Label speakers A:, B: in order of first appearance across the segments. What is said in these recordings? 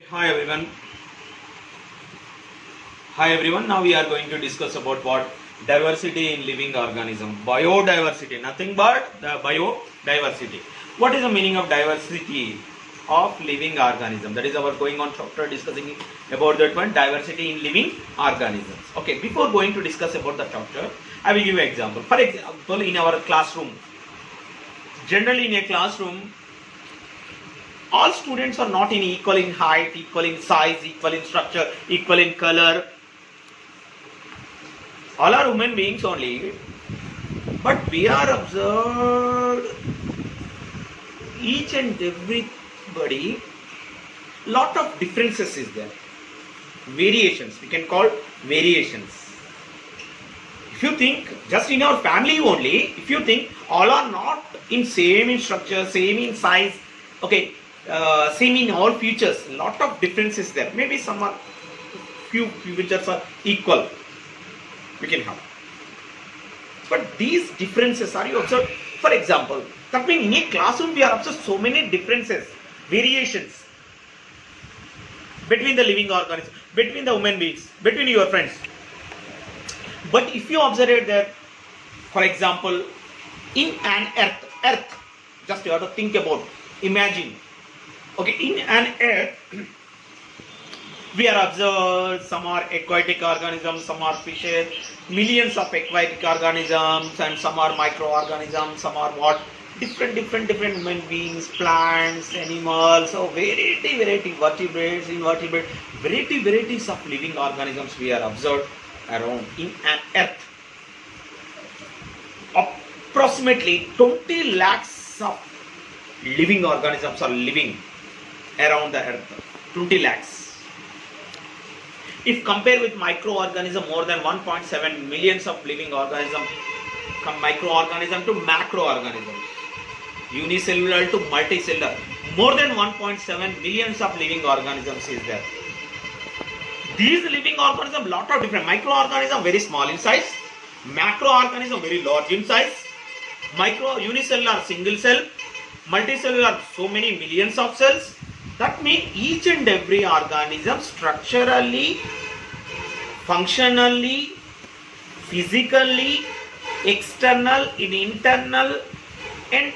A: Hi everyone. Hi everyone. Now we are going to discuss about what diversity in living organism. Biodiversity. Nothing but the biodiversity. What is the meaning of diversity of living organism? That is our going on chapter discussing about that one, diversity in living organisms. Okay. Before going to discuss about the chapter, I will give you an example. For example, in our classroom, generally in a classroom, all students are not in equal in height, equal in size, equal in structure, equal in color. All are human beings only, but we are observed each and everybody, lot of differences is there. Variations, we can call variations. If you think just in our family only, if you think all are not in same in structure, same in size, okay, same in all features, lot of differences there. Maybe some are few features are equal, we can have. But these differences are you observe. For example, that means in a classroom we are observed so many differences, variations between the living organisms, between the human beings, between your friends. But if you observe it there, for example, in an earth, just you have to think about, imagine. Okay, in an earth, we are observed, some are aquatic organisms, some are fishes, millions of aquatic organisms, and some are microorganisms, some are what? Different human beings, plants, animals, so variety, vertebrates, invertebrates, varieties of living organisms we are observed around in an earth. Approximately 20 lakhs of living organisms are living around the earth. 20 lakhs. If compared with microorganism, more than 1.7 millions of living organisms, microorganism to macroorganisms, unicellular to multicellular, more than 1.7 millions of living organisms is there. These living organisms, lot of different microorganisms, very small in size, macroorganism very large in size, unicellular single cell, multicellular so many millions of cells. That means each and every organism structurally, functionally, physically, external, internal, and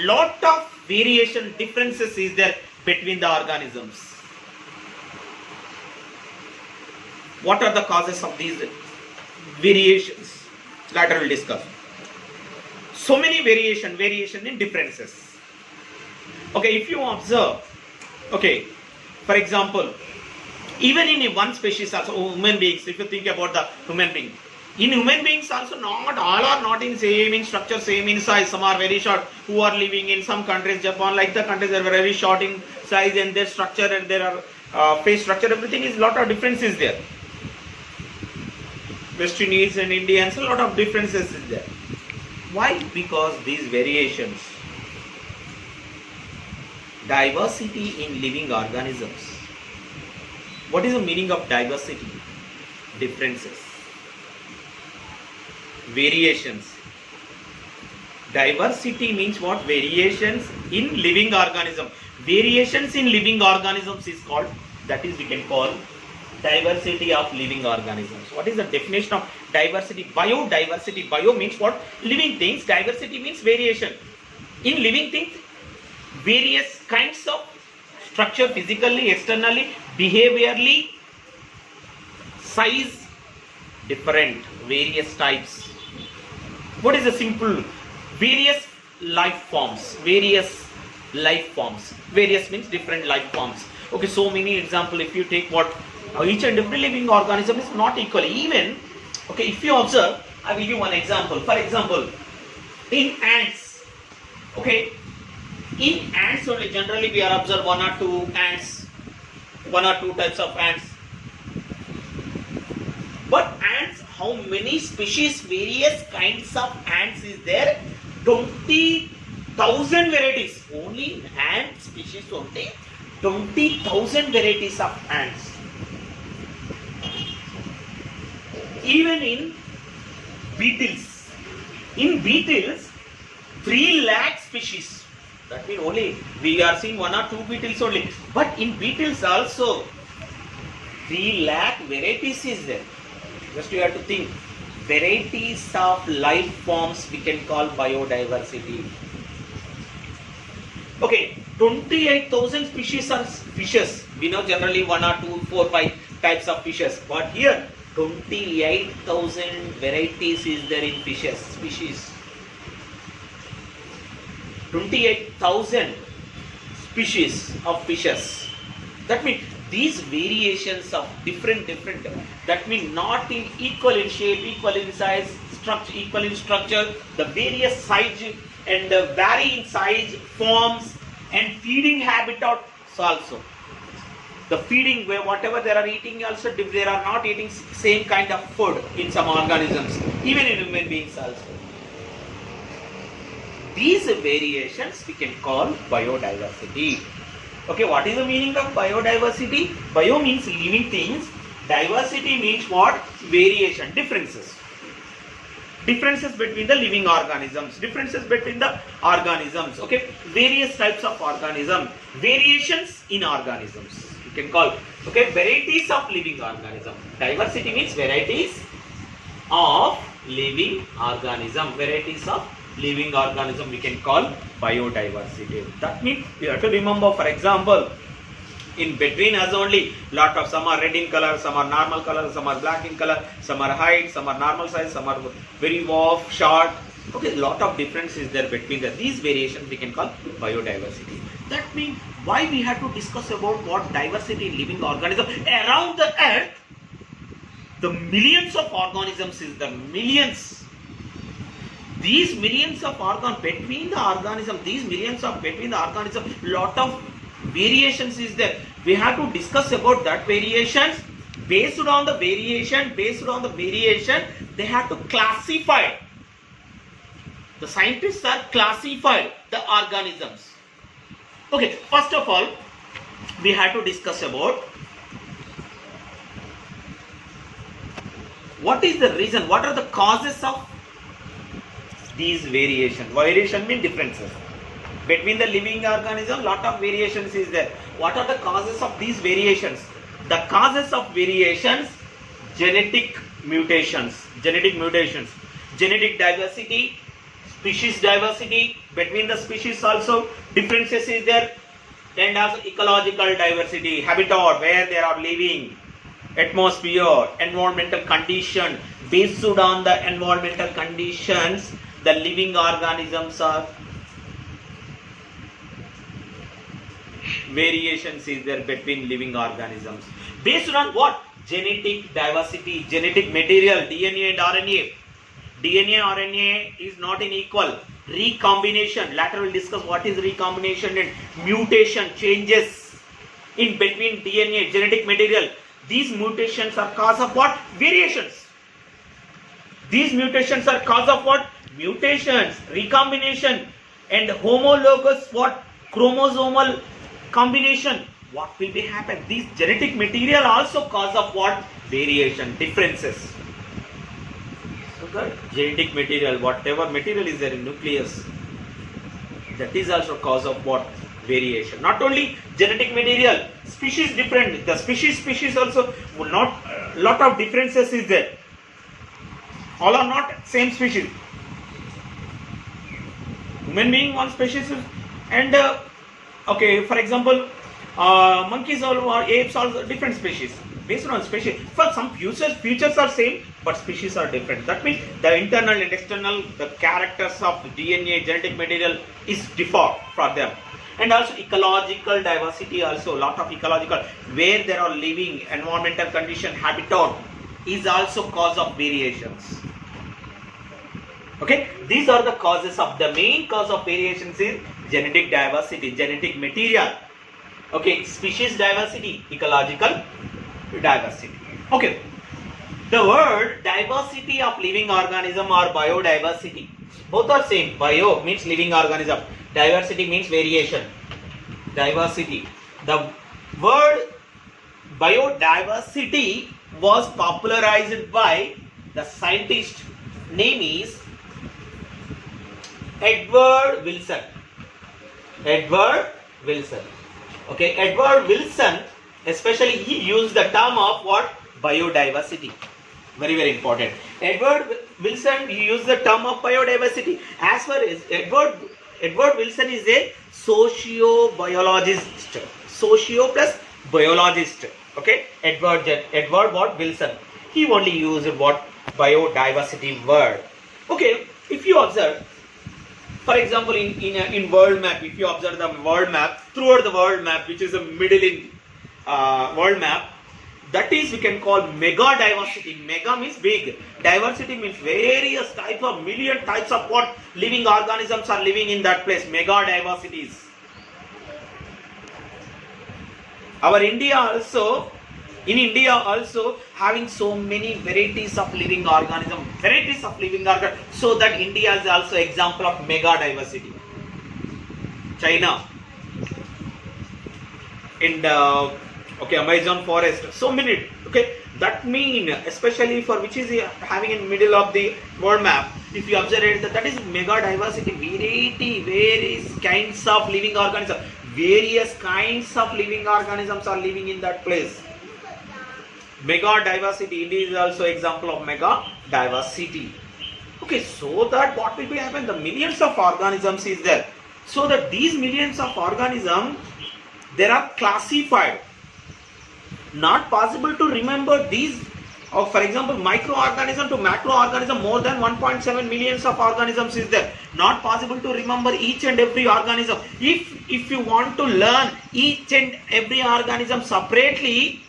A: lot of variation differences is there between the organisms. What are the causes of these variations? Later we'll discuss. So many variation in differences. Okay, if you observe, okay, for example, even in one species also, human beings, if you think about the human being, in human beings also not all are not in same in structure, same in size. Some are very short, who are living in some countries, Japan, like the countries are very short in size, and their structure and their face structure, everything is lot of differences there. West Indies and Indians, a lot of differences is there. Why? Because these variations, diversity in living organisms. What is the meaning of diversity? Differences. Variations. Diversity means what? Variations in living organism. Variations in living organisms is called, that is we can call diversity of living organisms. What is the definition of diversity? Biodiversity. Bio means what? Living things. Diversity means variation. In living things, various kinds of structure, physically, externally, behaviorally, size, different, various types. What is the simple? Various life forms. Various means different life forms. Okay, so many example. If you take what? Each and every living organism is not equal. Even, okay, if you observe, I will give you one example. For example, in ants, okay, in ants only generally we are observe one or two types of ants. But ants, how many species, various kinds of ants is there? 20,000 varieties. Only in ant species only 20,000 varieties of ants. Even in beetles, 3 lakh species. That means only we are seeing 1 or 2 beetles only. But in beetles also, 3 lakh varieties is there. Just you have to think. Varieties of life forms we can call biodiversity. Okay, 28,000 species are fishes. We know generally 1 or 2, 4, 5 types of fishes. But here, 28,000 varieties is there in fishes, species. 28,000 species of fishes. That means these variations of different, that means not in equal in shape, equal in size, structure, equal in structure, the various size and vary in size, forms and feeding habitats also. The feeding, where whatever they are eating also, they are not eating same kind of food in some organisms, even in human beings also. These variations we can call biodiversity. Okay, what is the meaning of biodiversity? Bio means living things. Diversity means what? Variation, differences. Differences between the living organisms. Differences between the organisms. Okay, various types of organisms. Variations in organisms. You can call. Okay, varieties of living organisms. Diversity means varieties of living organism. Varieties of living organism we can call biodiversity. That means you have to remember, for example, in between us only, lot of, some are red in color, some are normal color, some are black in color, some are height, some are normal size, some are very off, short. Okay, lot of difference is there between the, these variations we can call biodiversity. That means why we have to discuss about what diversity in living organisms around the earth. The millions of organisms is the millions. These millions of organs between the organism, lot of variations is there. We have to discuss about that variations. Based on the variation, they have to classify. The scientists are classified the organisms. Okay, first of all, we have to discuss about what is the reason, what are the causes of these variations. Variation means differences. Between the living organism, lot of variations is there. What are the causes of these variations? The causes of variations, genetic mutations, genetic diversity, species diversity, between the species also differences is there, and also ecological diversity, habitat, where they are living, atmosphere, environmental condition. Based on the environmental conditions, the living organisms are variations is there between living organisms. Based on what? Genetic diversity, genetic material, DNA and RNA. DNA, RNA is not in equal. Recombination, later we'll discuss what is recombination and mutation, changes in between DNA, genetic material. These mutations are cause of what? Variations. These mutations are cause of what? Mutations, recombination and homologous what? Chromosomal combination. What will be happen? These genetic material also cause of what? Variation, differences. So the genetic material, whatever material is there in nucleus, that is also cause of what? Variation. Not only genetic material, species different. The species also will not, lot of differences is there. All are not same species. Human being one species and okay, for example, monkeys or apes are different species. Based on species, for some features are same, but species are different. That means the internal and external, the characters of DNA, genetic material is differ for them. And also ecological diversity also, lot of ecological, where there are living, environmental condition, habitat is also cause of variations. Okay, these are the causes of, the main cause of variations is genetic diversity, genetic material. Okay, species diversity, ecological diversity. Okay, the word diversity of living organism or biodiversity, both are same. Bio means living organism, diversity means variation. Diversity. The word biodiversity was popularized by the scientist, name is Edward Wilson. Edward Wilson. Okay, Edward Wilson, especially he used the term of what? Biodiversity. Very, very important. Edward Wilson, he used the term of biodiversity. As far as Edward Wilson is a sociobiologist. Socio plus biologist. Okay, Edward what? Wilson. He only used what? Biodiversity word. Okay, if you observe, for example, in world map, if you observe the world map, throughout the world map, which is the middle in world map, that is we can call mega diversity. Mega means big. Diversity means various types of million types of what living organisms are living in that place. Mega diversities. In India also having so many varieties of living organisms. So that India is also example of mega diversity. China. In the Amazon forest, so many. Okay, that mean especially for which is having in middle of the world map. If you observe it, that is mega diversity, various kinds of living organisms. Various kinds of living organisms are living in that place. Mega diversity. India is also example of mega diversity. Okay, so that what will be happen? The millions of organisms is there. So that these millions of organisms, they are classified. Not possible to remember these, for example, microorganism to macroorganism, more than 1.7 millions of organisms is there. Not possible to remember each and every organism. If you want to learn each and every organism separately,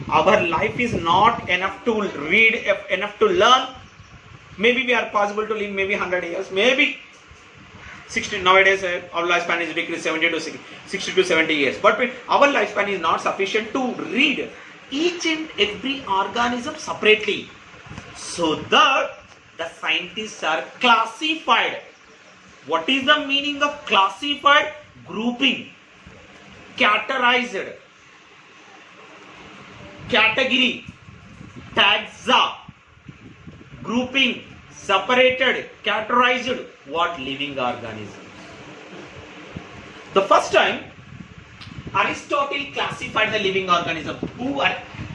A: our life is not enough to read, enough to learn. Maybe we are possible to live maybe 100 years, maybe 60. Nowadays our lifespan is decreased 60 to 70 years. But our lifespan is not sufficient to read each and every organism separately. So that the scientists are classified. What is the meaning of classified? Grouping, categorized, category, taxa, grouping, separated, categorized, what living organisms. The first time Aristotle classified the living organism.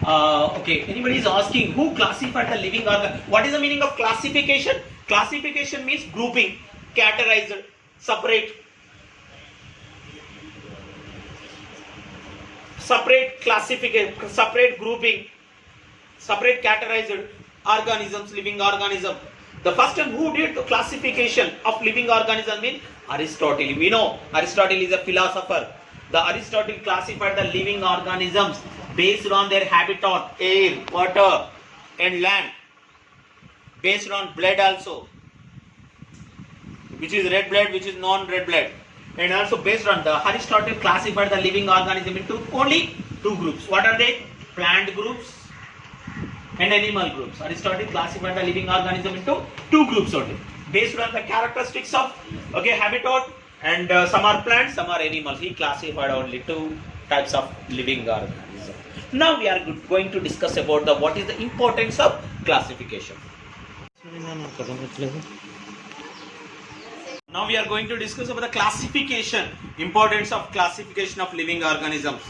A: Anybody is asking who classified the living organism? What is the meaning of classification? Classification means grouping, categorized, separate classification, separate grouping, separate categorized organisms, living organism. The first one who did the classification of living organism means Aristotle. We know Aristotle is a philosopher. The Aristotle classified the living organisms based on their habitat, air, water and land, based on blood also, which is red blood, which is non-red blood, and also based on the Aristotle classified the living organism into only two groups. What are they? Plant groups and animal groups. Aristotle classified the living organism into two groups only, based on the characteristics of habitat, and some are plants, some are animals. He classified only two types of living organisms. Now we are going to discuss about what is the importance of classification. Now we are going to discuss about the classification, importance of classification of living organisms.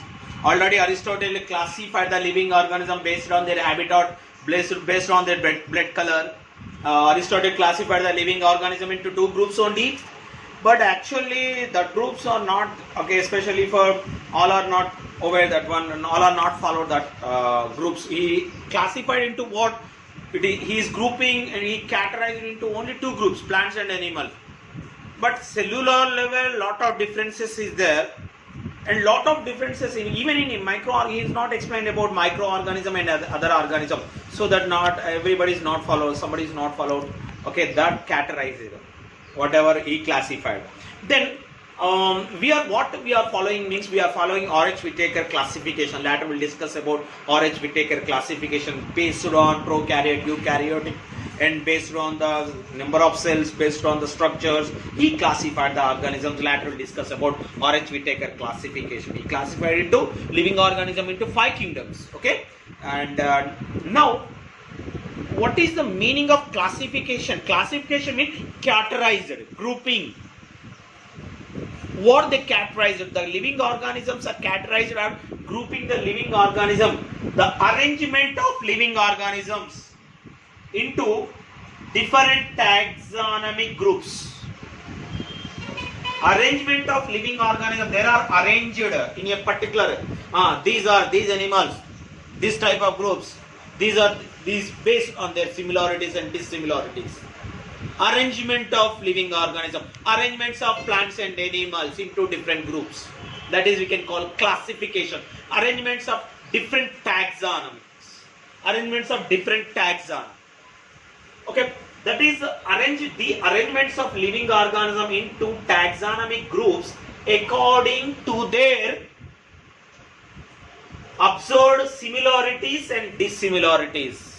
A: Already Aristotle classified the living organism based on their habitat, based on their blood color. Aristotle classified the living organism into two groups only. But actually the groups are not, especially for all are not aware that one, and all are not followed that groups. He classified into what? He is grouping and he categorized into only two groups, plants and animals. But cellular level, lot of differences is there. And lot of differences even in micro, he is not explained about microorganism and other organism, so that not everybody is not followed, somebody is not followed. That categorized whatever he classified. Then we are following means we are following R.H. Whittaker classification. Later we'll discuss about R.H. Whittaker classification based on prokaryote, eukaryotic, and based on the number of cells, based on the structures. He classified the organisms. Later we'll discuss about R.H. Whittaker classification. He classified into living organism into 5 kingdoms. And now what is the meaning of classification? Classification means categorized, grouping. what they categorized, the living organisms are categorized around grouping the living organism, the arrangement of living organisms into different taxonomic groups. Arrangement of living organism, they are arranged in a particular, these are these animals, this type of groups, these are these based on their similarities and dissimilarities. Arrangement of living organism, arrangements of plants and animals into different groups, that is we can call classification. Arrangements of different taxonomies, arrangements of different taxonomy. Okay, that is the arrangements of living organism into taxonomic groups according to their observed similarities and dissimilarities.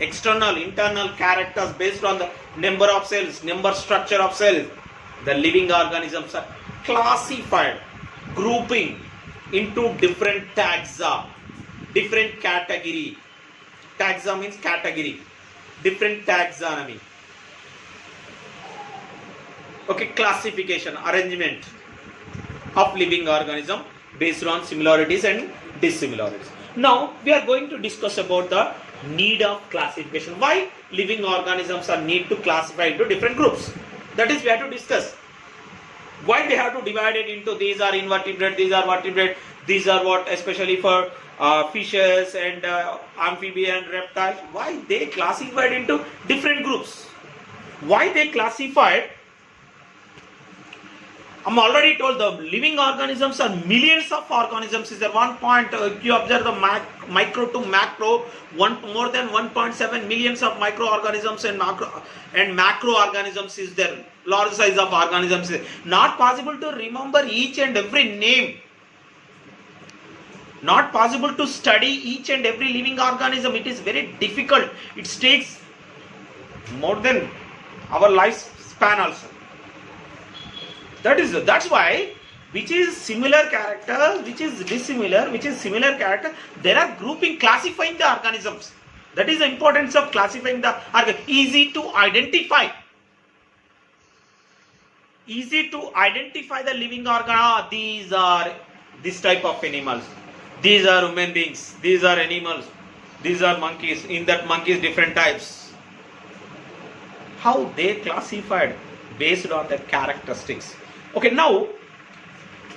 A: External, internal characters based on the number of cells, number structure of cells. The living organisms are classified, grouping into different taxa, different category. Taxa means category, different taxonomy. Okay, classification, arrangement of living organism based on similarities and dissimilarities. Now we are going to discuss about the need of classification. Why living organisms are need to classify into different groups? That is we have to discuss. Why they have to divide it into these are invertebrate, these are vertebrate, these are what, especially for fishes and amphibian reptiles. Why they classified into different groups? Why they classified? I'm already told the living organisms are millions of organisms. Is there one point? If you observe the micro to macro, more than 1.7 millions of microorganisms and macroorganisms is there. Large size of organisms. Not possible to remember each and every name. Not possible to study each and every living organism. It is very difficult. It takes more than our lifespan also. That's why, which is similar character, which is dissimilar, which is similar character, there are grouping, classifying the organisms. That is the importance of classifying the organisms. Easy to identify. Easy to identify the living organism. These are this type of animals. These are human beings. These are animals. These are monkeys. In that monkeys different types. How they classified based on their characteristics. Okay, now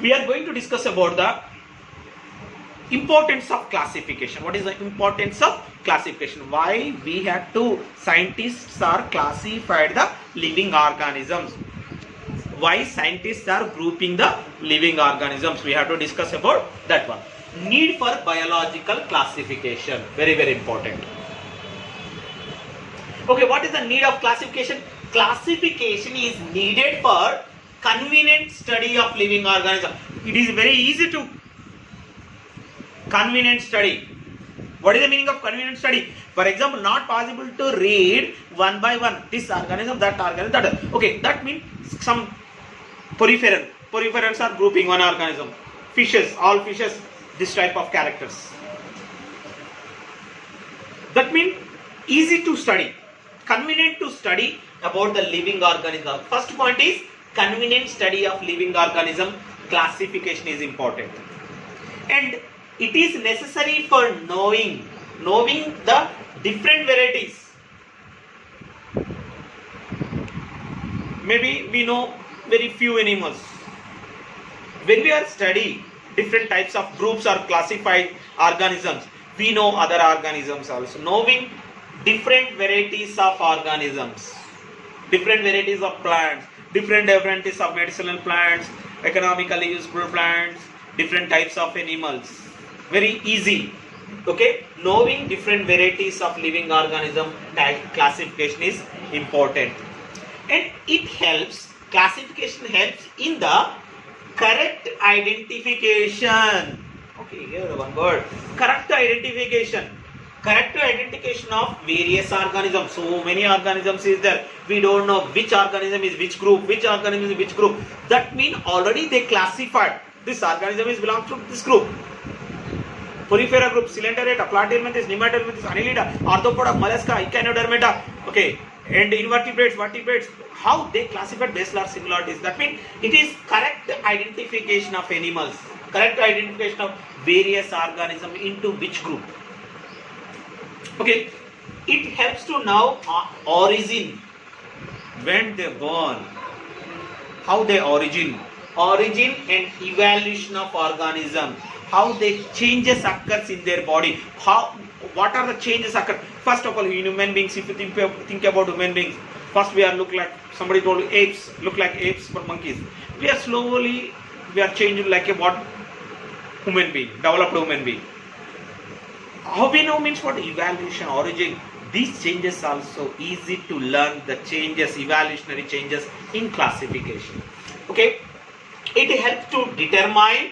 A: we are going to discuss about the importance of classification. What is the importance of classification? Why we had to, scientists are classified the living organisms. Why scientists are grouping the living organisms? We have to discuss about that one. Need for biological classification. Very, very important. Okay, what is the need of classification? Classification is needed for convenient study of living organism. It is very easy to convenient study. What is the meaning of convenient study? For example, not possible to read one by one this organism, that organism, that. Okay, that means some poriferans are grouping one organism. Fishes, all fishes, this type of characters. That means easy to study, convenient to study about the living organism. First point is convenient study of living organism. Classification is important, and it is necessary for knowing the different varieties. Maybe we know very few animals. When we are studying different types of groups or classified organisms, we know other organisms also. Knowing different varieties of organisms, different varieties of plants, different varieties of medicinal plants, economically useful plants, different types of animals. Very easy. Okay, knowing different varieties of living organism, classification is important, and it helps. Classification helps in the correct identification. Okay, here one word. Correct identification. Correct identification of various organisms. So many organisms is there. We don't know which organism is which group, which organism is which group. That means already they classified. This organism is belongs to this group. Porifera group, Coelenterata, Platyhelminthes, Nematohelminthes, Annelida, Arthropoda, Mollusca, Echinodermata. Okay, And invertebrates, vertebrates, how they classify basal or similarities. That means it is correct identification of animals, correct identification of various organisms into which group. Okay, it helps to know origin, when they born, how they origin and evolution of organism, how the changes occurs in their body, what are the changes occur. First of all, human beings, if you think about human beings, first we are look like, somebody told apes, look like apes for monkeys. We are changing like a what? Human being, developed human being. How we know means what? Evolution, origin. These changes also easy to learn, the changes, evolutionary changes in classification. Okay, it helps to determine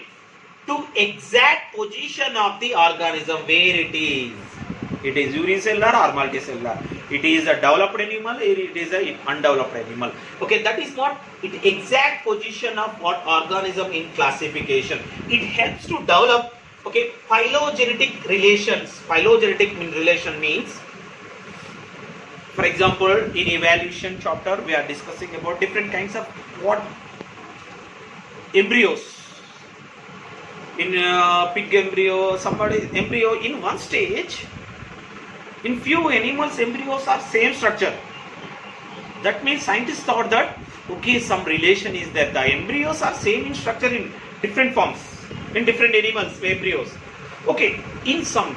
A: to exact position of the organism, where it is. It is unicellular or multicellular. It is a developed animal or it is an undeveloped animal. Okay, that is what it exact position of what organism in classification. It helps to develop, okay, phylogenetic relations. Phylogenetic relation means, for example, in evolution chapter we are discussing about different kinds of what? Embryos. In pig embryo, somebody embryo in one stage. In few animals, embryos are same structure. That means scientists thought that okay, some relation is there. The embryos are same in structure in different forms, in different animals, embryos. Okay, in some,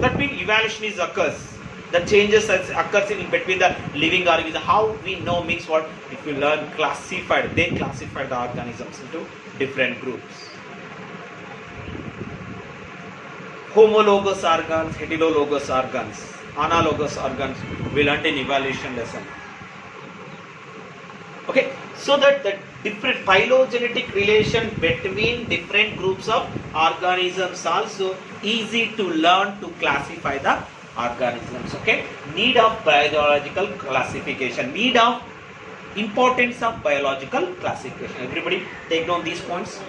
A: that means evolution is occurs. The changes occurs in between the living organisms. How we know means what? If you learn classified, they classified the organisms into different groups. Homologous organs, heterologous organs, analogous organs we learned in evolution lesson. Okay, so that the different phylogenetic relation between different groups of organisms also easy to learn to classify the organisms. Okay, need of biological classification, need of importance of biological classification. Everybody take down these points.